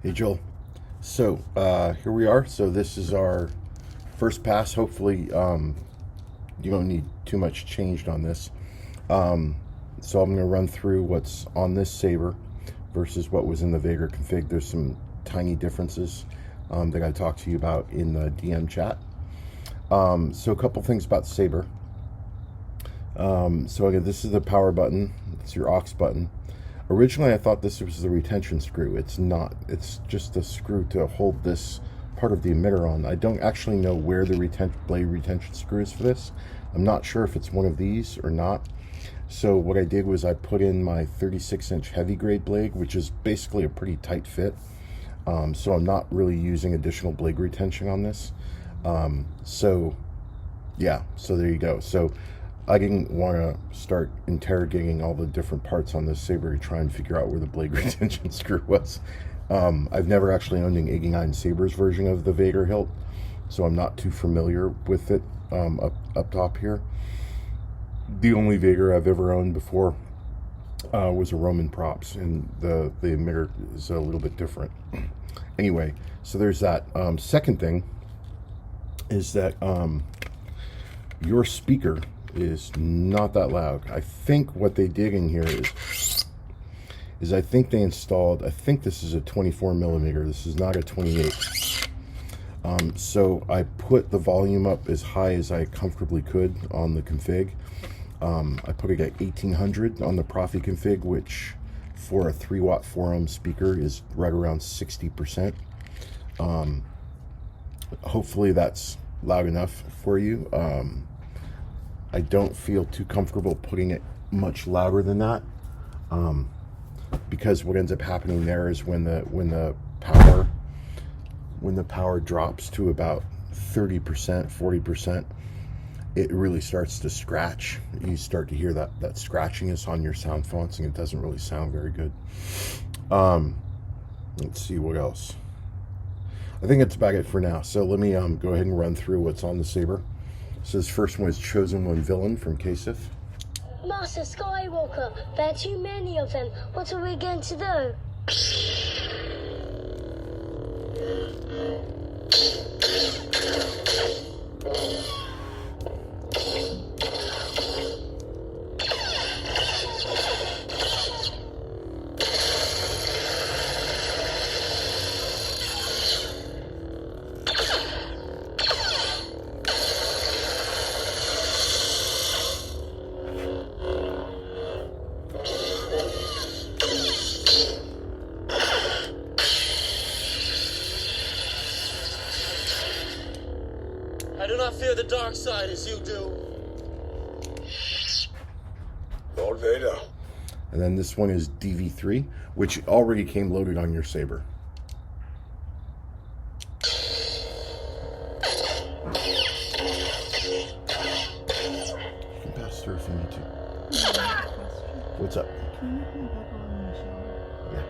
Hey Joel. So here we are. So this is our first pass. Hopefully you don't need too much changed on this. So I'm going to run through what's on this saber versus what was in the Vader config. There's some tiny differences that I talked to you about in the DM chat. So a couple things about the saber. So again, this is the power button. It's your aux button. Originally, I thought this was the retention screw. It's not. It's just a screw to hold this part of the emitter on. I don't actually know where the blade retention screw is for this. I'm not sure if it's one of these or not. So what I did was I put in my 36-inch heavy grade blade, which is basically a pretty tight fit. So I'm not really using additional blade retention on this. So yeah, so there you go. So I didn't want to start interrogating all the different parts on this saber to try and figure out where the blade retention screw was. I've never actually owned an 89 Sabers version of the Vader hilt, so I'm not too familiar with it up top here. The only Vader I've ever owned before was a Roman props, and the emitter is a little bit different. Anyway, so there's that. Second thing is that your speaker is not that loud. I think what they did in here is I think they installed, I think this is a 24 millimeter. This is not a 28. So I put the volume up as high as I comfortably could on the config. I put it at 1800 on the Profi config, which for a 3-watt 4-ohm speaker is right around 60%. Hopefully that's loud enough for you. I don't feel too comfortable putting it much louder than that, because what ends up happening there is when the power drops to about 30%, 40%, it really starts to scratch. You start to hear that scratchiness on your sound fonts, and it doesn't really sound very good. Let's see what else. I think that's about it for now. So let me go ahead and run through what's on the saber. So this first one is Chosen One Villain from Kasif. Master Skywalker, there are too many of them. What are we going to do? I do not fear the dark side as you do. Lord Vader. And then this one is DV3, which already came loaded on your saber. You can pass through if you need to. What's up? Can you come back on the shower? Yeah.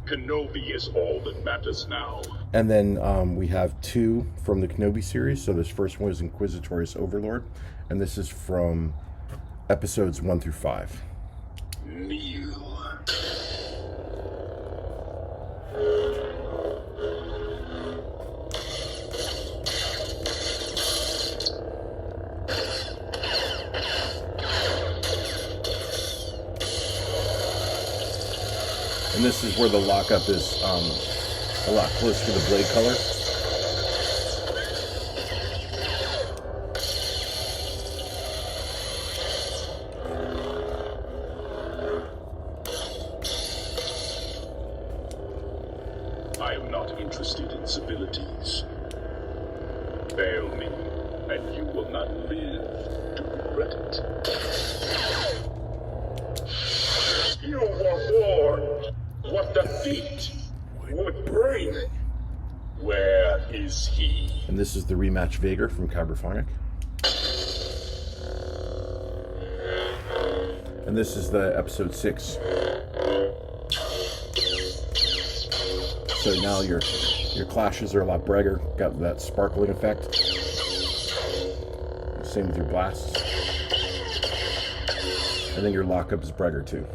Kenobi is all that matters now. And then we have two from the Kenobi series. So this first one is Inquisitorious Overlord, and this is from episodes 1 through 5. Kneel. And this is where the lockup is a lot closer to the blade color. not interested in civilities. Fail me, and you will not live to regret it. You were warned what defeat would bring. Where is he? And this is the rematch Vader from Cyberphonic. And this is the episode 6. So now your clashes are a lot brighter, got that sparkling effect. Same with your blasts. And then your lockup is brighter too.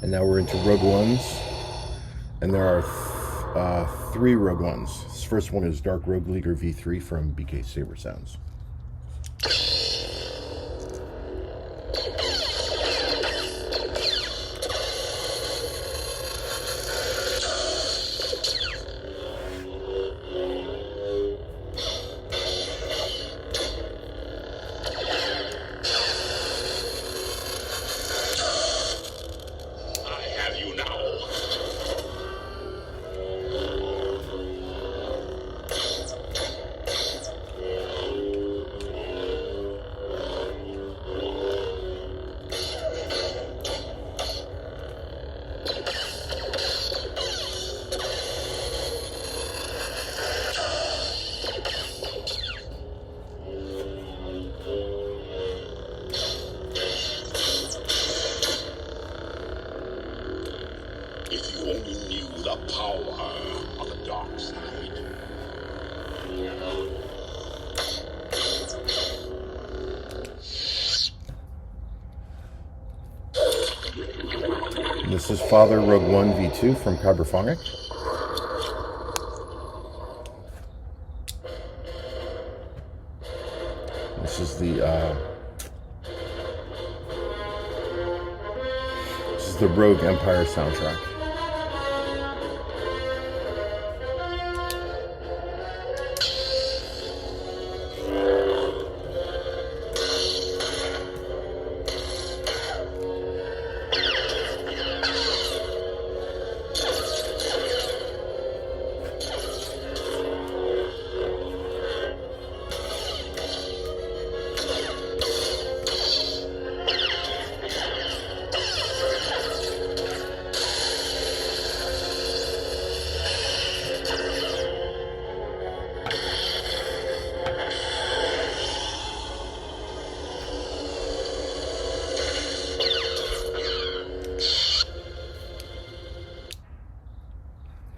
And now we're into Rogue Ones, and there are 3 Rogue Ones. This first one is Dark Rogue Leader V3 from BK Saber Sounds. If you only knew the power of the dark side. This is Father Rogue One V2 from Cyberphonic. This is the Rogue Empire soundtrack.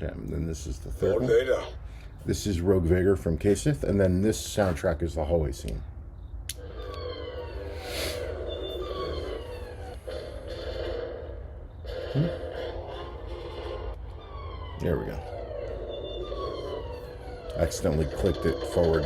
Okay, and then this is the third one. Vader. This is Rogue Vader from Kasith, and then this soundtrack is the hallway scene. There we go. Accidentally clicked it forward.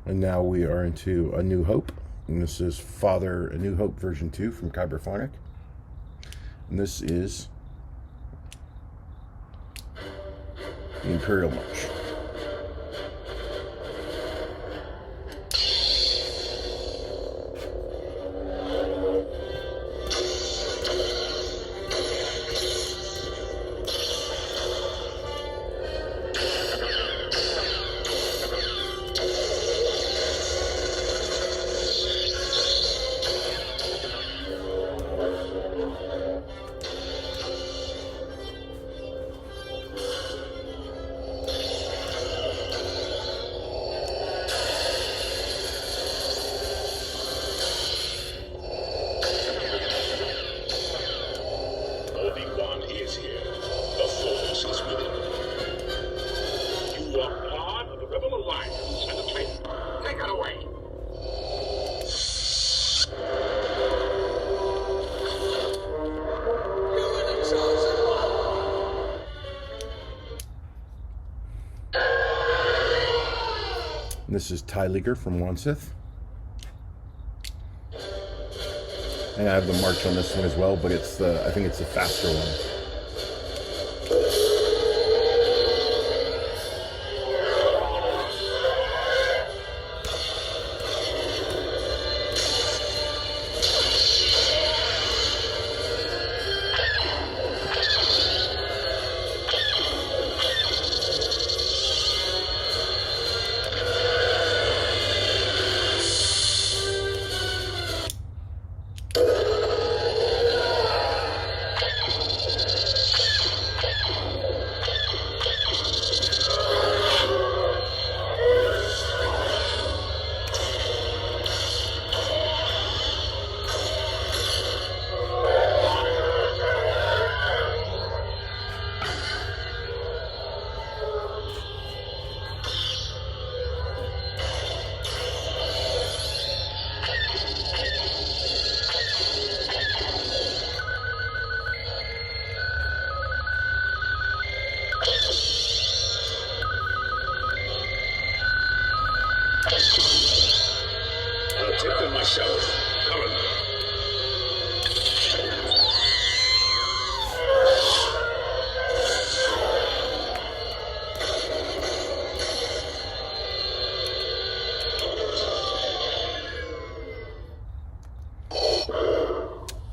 And now we are into A New Hope. And this is Father A New Hope version 2 from Cyberphonic. And this is the Imperial March. This is Ty Leaguer from Wansith. And I have the march on this one as well, but it's I think it's the faster one.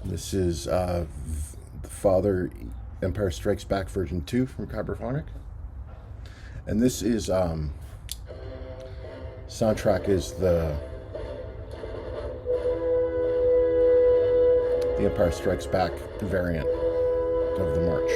This is the Father Empire Strikes Back version 2 from Cyberphonic. And this is soundtrack is the Empire Strikes Back variant of the march.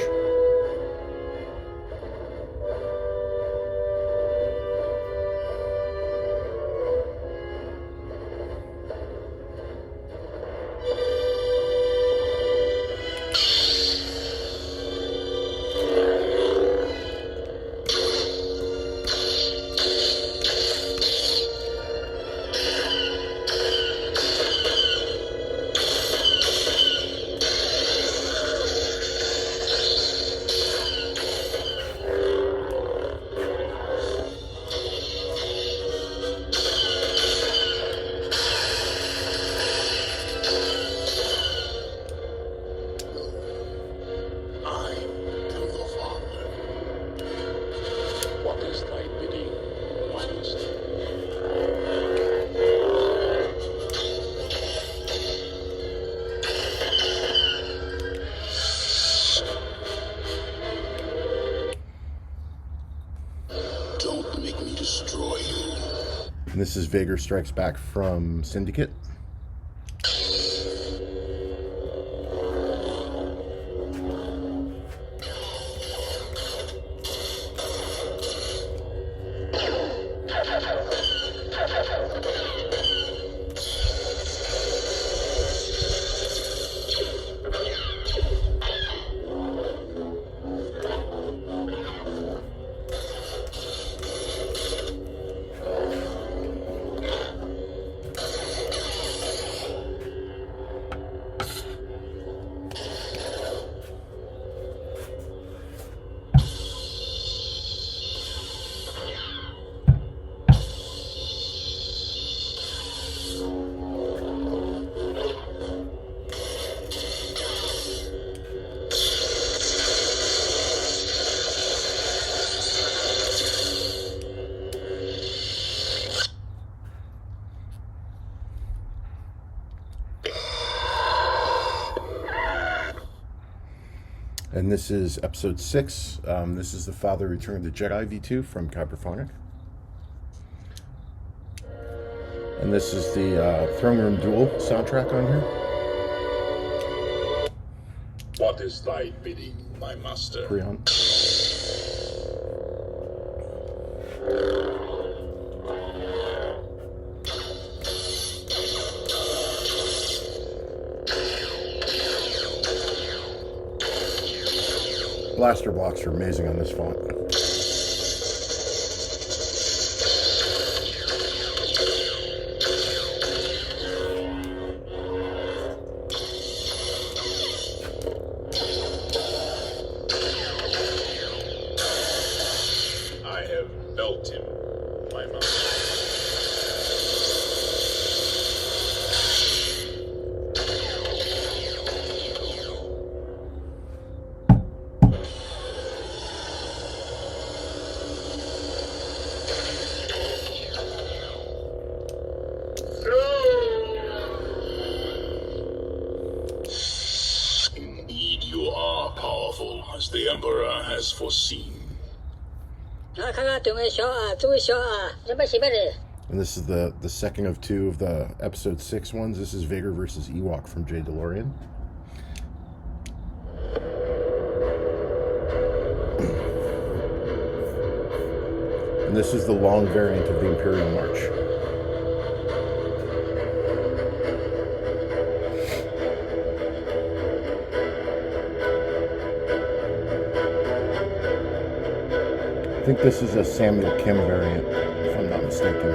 And this is Vader Strikes Back from Syndicate. And this is episode 6. This is the Father Return of the Jedi V2 from Kyberphonic. And this is the Throne Room Duel soundtrack on here. What is thy bidding, my master? Creon. Blaster blocks are amazing on this font. I have felt him, my master. Indeed, you are powerful, as the Emperor has foreseen. And this is the second of 2 of the episode 6 ones. This is Vader versus Ewok from J. DeLorean. And this is the long variant of the Imperial March. I think this is a Samuel Kim variant, if I'm not mistaken.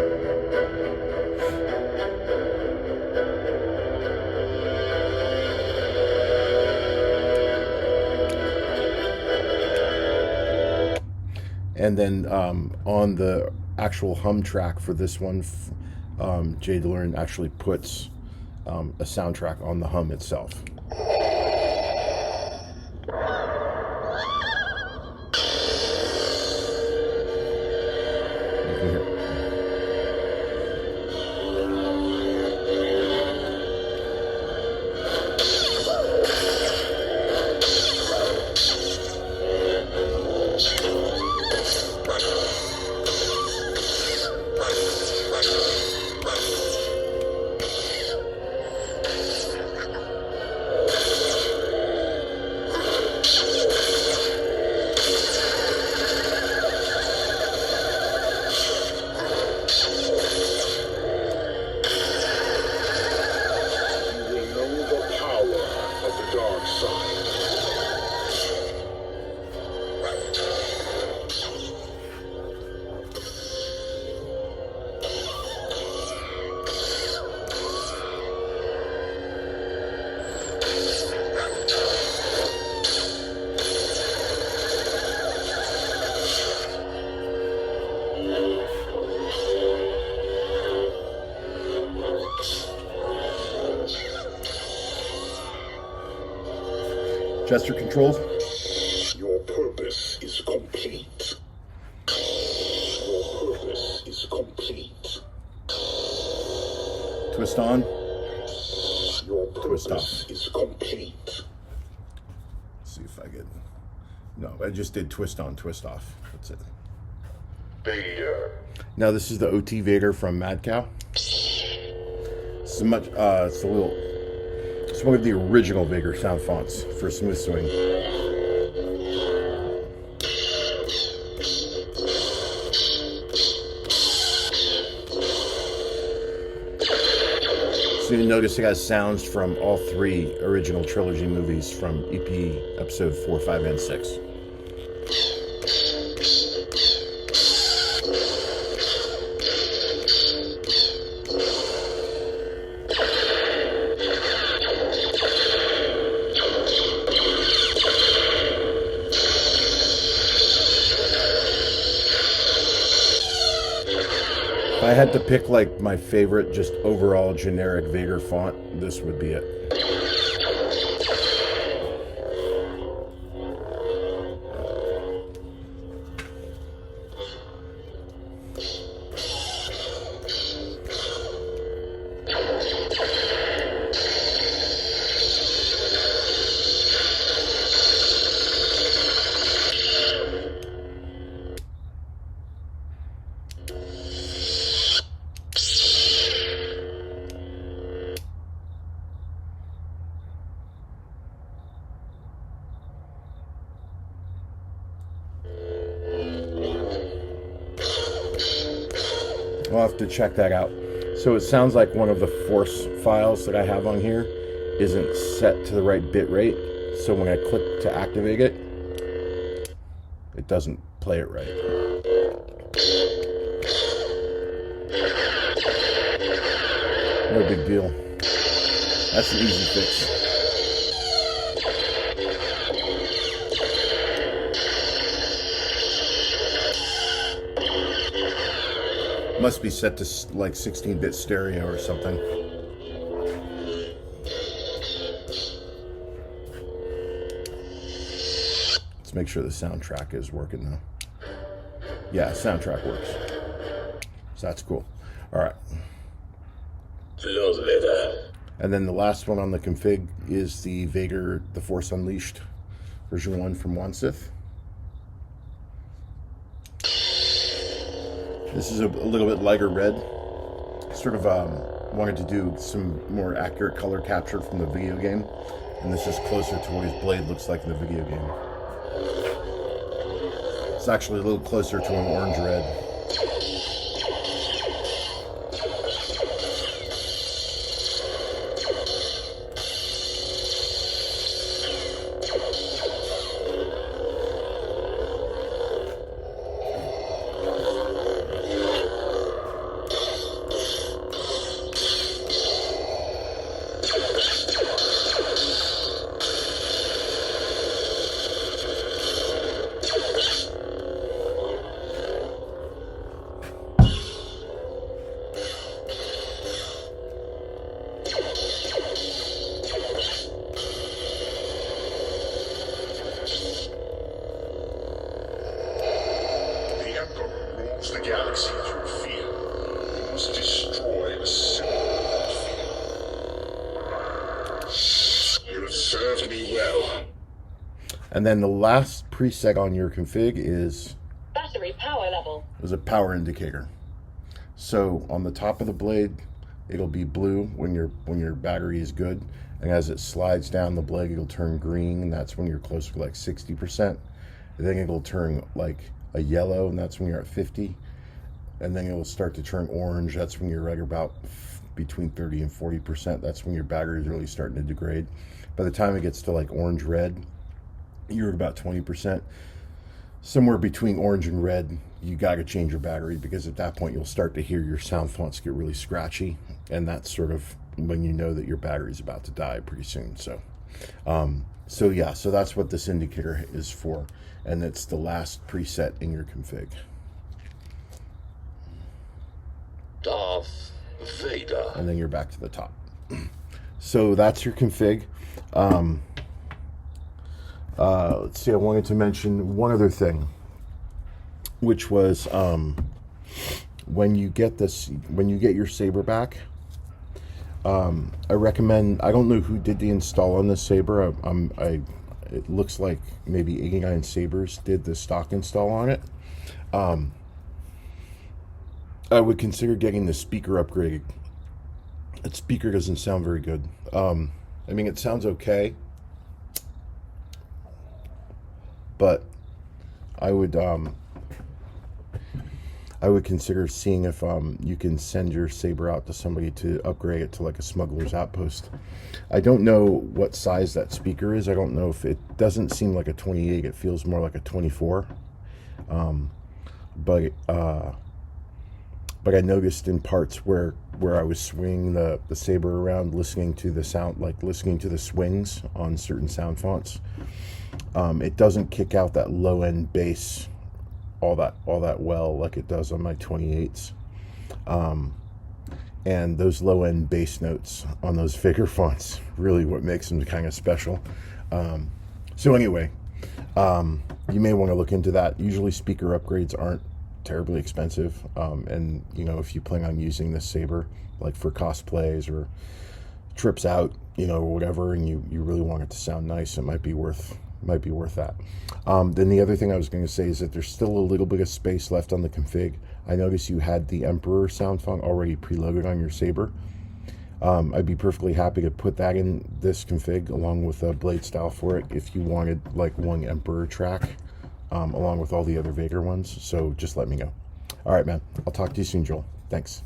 And then on the actual hum track for this one, J. DeLorean actually puts a soundtrack on the hum itself. You can hear it. You will know the power of the dark side. Gesture controls. Your purpose is complete. Your purpose is complete. Twist on. Your Twist purpose off. is complete. Let's see if I get... No, I just did twist on, twist off. That's it. Vader. Now this is the OT Vader from Mad Cow. It's much. It's a little. It's one of the original Vader sound fonts for Smooth Swing. So you notice it has sounds from all 3 original trilogy movies from EP episode 4, 5, and 6. If I had to pick like my favorite, just overall generic Vader font, this would be it. I'll have to check that out. So it sounds like one of the force files that I have on here isn't set to the right bit rate. So when I click to activate it, it doesn't play it right. No big deal. That's an easy fix. Must be set to like 16-bit stereo or something. Let's make sure the soundtrack is working though. Yeah, soundtrack works. So that's cool. All right. And then the last one on the config is the Vader, The Force Unleashed, version 1 from Wansith. This is a little bit lighter red. Sort of wanted to do some more accurate color capture from the video game. And this is closer to what his blade looks like in the video game. It's actually a little closer to an orange red. The galaxy through fear. You must destroy the symbol of fear. You have served me well. And then the last preset on your config is battery power level. Is a power indicator. So on the top of the blade, it'll be blue when your battery is good, and as it slides down the blade, it'll turn green, and that's when you're closer to like 60%. And then it'll turn like a yellow, and that's when you're at 50, and then it will start to turn orange. That's when you're right about between 30 and 40%. That's when your battery is really starting to degrade. By the time it gets to like orange red, you're at about 20%. Somewhere between orange and red, you got to change your battery, because at that point you'll start to hear your sound fonts get really scratchy, and that's sort of when you know that your battery is about to die pretty soon. So yeah, so that's what this indicator is for. And it's the last preset in your config. Darth Vader. And then you're back to the top. So that's your config. Let's see, I wanted to mention one other thing, which was when you get your saber back, I recommend, I don't know who did the install on this saber. It looks like maybe 89 Sabers did the stock install on it. I would consider getting the speaker upgraded. That speaker doesn't sound very good. I mean, it sounds okay, but I would consider seeing if you can send your saber out to somebody to upgrade it to like a smuggler's outpost. I don't know what size that speaker is. I don't know if it doesn't seem like a 28. It feels more like a 24. But I noticed in parts where I was swinging the saber around, listening to the sound, like listening to the swings on certain sound fonts, it doesn't kick out that low end bass all that well like it does on my 28s. And those low end bass notes on those Vader fonts really what makes them kind of special. So anyway, you may want to look into that. Usually speaker upgrades aren't terribly expensive, and you know, if you plan on using this saber like for cosplays or trips out, you know, or whatever, and you really want it to sound nice, it might be worth that. Then the other thing I was going to say is that there's still a little bit of space left on the config. I noticed you had the Emperor sound font already preloaded on your saber. I'd be perfectly happy to put that in this config along with a blade style for it if you wanted like one Emperor track along with all the other Vader ones. So just let me know. All right, man. I'll talk to you soon, Joel. Thanks.